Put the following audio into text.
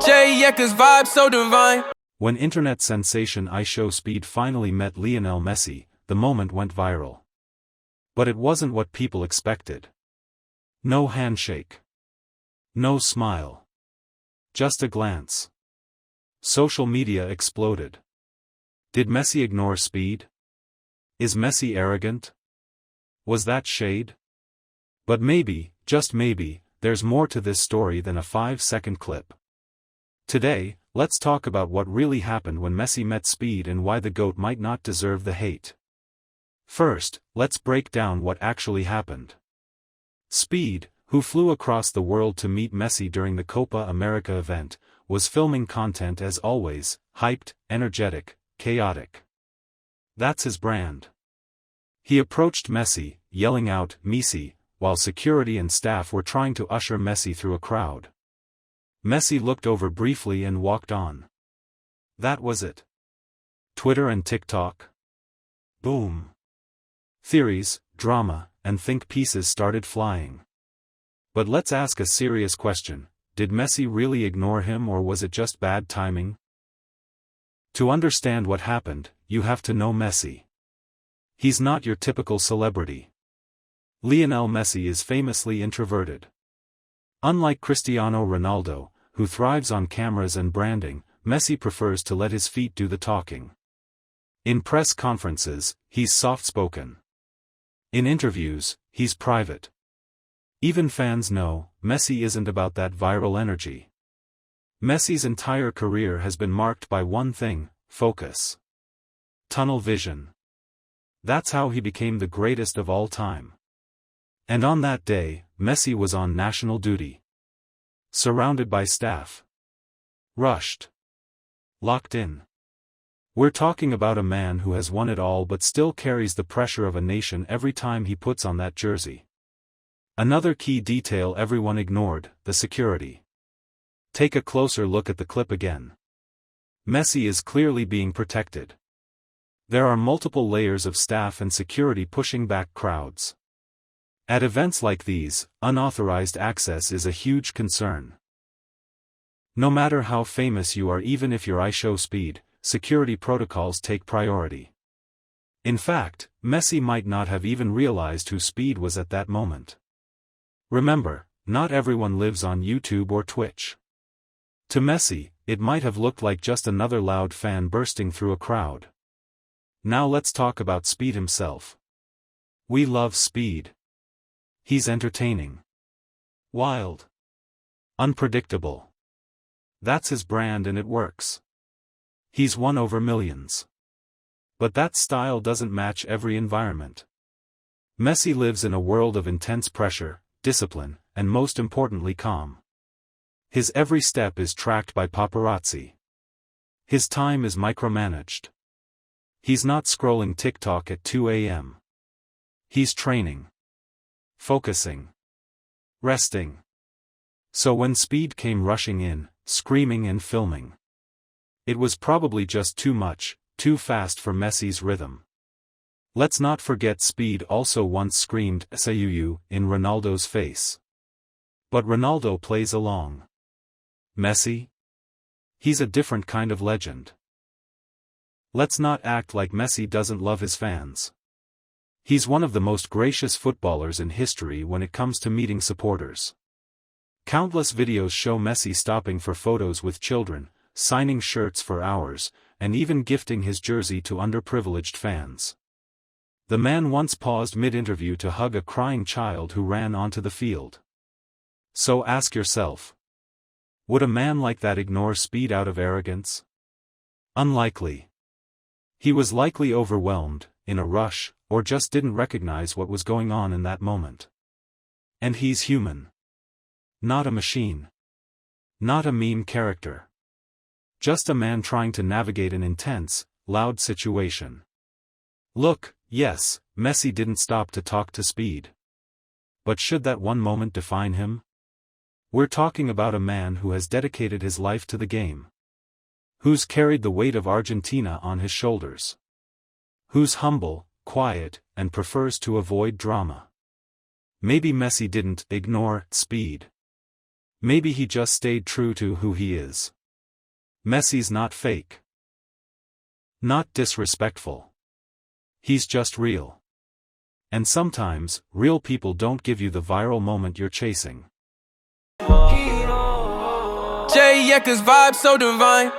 shade, yeah, cause vibes so divine. When internet sensation IShowSpeed finally met Lionel Messi, the moment went viral. But it wasn't what people expected. No handshake. No smile. Just a glance. Social media exploded. Did Messi ignore Speed? Is Messi arrogant? Was that shade? But maybe, just maybe, there's more to this story than a 5-second clip. Today, let's talk about what really happened when Messi met Speed and why the GOAT might not deserve the hate. First, let's break down what actually happened. Speed, who flew across the world to meet Messi during the Copa America event, was filming content as always, hyped, energetic, chaotic. That's his brand. He approached Messi, yelling out, "Messi," while security and staff were trying to usher Messi through a crowd. Messi looked over briefly and walked on. That was it. Twitter and TikTok? Boom. Theories, drama, and think pieces started flying. But let's ask a serious question. Did Messi really ignore him, or was it just bad timing? To understand what happened, you have to know Messi. He's not your typical celebrity. Lionel Messi is famously introverted. Unlike Cristiano Ronaldo, who thrives on cameras and branding, Messi prefers to let his feet do the talking. In press conferences, he's soft-spoken. In interviews, he's private. Even fans know, Messi isn't about that viral energy. Messi's entire career has been marked by one thing: focus. Tunnel vision. That's how he became the greatest of all time. And on that day, Messi was on national duty. Surrounded by staff. Rushed. Locked in. We're talking about a man who has won it all but still carries the pressure of a nation every time he puts on that jersey. Another key detail everyone ignored: the security. Take a closer look at the clip again. Messi is clearly being protected. There are multiple layers of staff and security pushing back crowds. At events like these, unauthorized access is a huge concern. No matter how famous you are, even if you're IShowSpeed, security protocols take priority. In fact, Messi might not have even realized who Speed was at that moment. Remember, not everyone lives on YouTube or Twitch. To Messi, it might have looked like just another loud fan bursting through a crowd. Now let's talk about Speed himself. We love Speed. He's entertaining. Wild. Unpredictable. That's his brand and it works. He's won over millions. But that style doesn't match every environment. Messi lives in a world of intense pressure, discipline, and most importantly calm. His every step is tracked by paparazzi. His time is micromanaged. He's not scrolling TikTok at 2 a.m. He's training. Focusing. Resting. So when Speed came rushing in, screaming and filming, it was probably just too much, too fast for Messi's rhythm. Let's not forget Speed also once screamed "Sayuyu" in Ronaldo's face. But Ronaldo plays along. Messi? He's a different kind of legend. Let's not act like Messi doesn't love his fans. He's one of the most gracious footballers in history when it comes to meeting supporters. Countless videos show Messi stopping for photos with children, signing shirts for hours, and even gifting his jersey to underprivileged fans. The man once paused mid-interview to hug a crying child who ran onto the field. So ask yourself, would a man like that ignore Speed out of arrogance? Unlikely. He was likely overwhelmed, in a rush, or just didn't recognize what was going on in that moment. And he's human. Not a machine. Not a meme character. Just a man trying to navigate an intense, loud situation. Look, yes, Messi didn't stop to talk to Speed. But should that one moment define him? We're talking about a man who has dedicated his life to the game. Who's carried the weight of Argentina on his shoulders. Who's humble, quiet, and prefers to avoid drama. Maybe Messi didn't ignore Speed. Maybe he just stayed true to who he is. Messi's not fake. Not disrespectful. He's just real. And sometimes, real people don't give you the viral moment you're chasing. J, yeah, 'cause vibes so divine.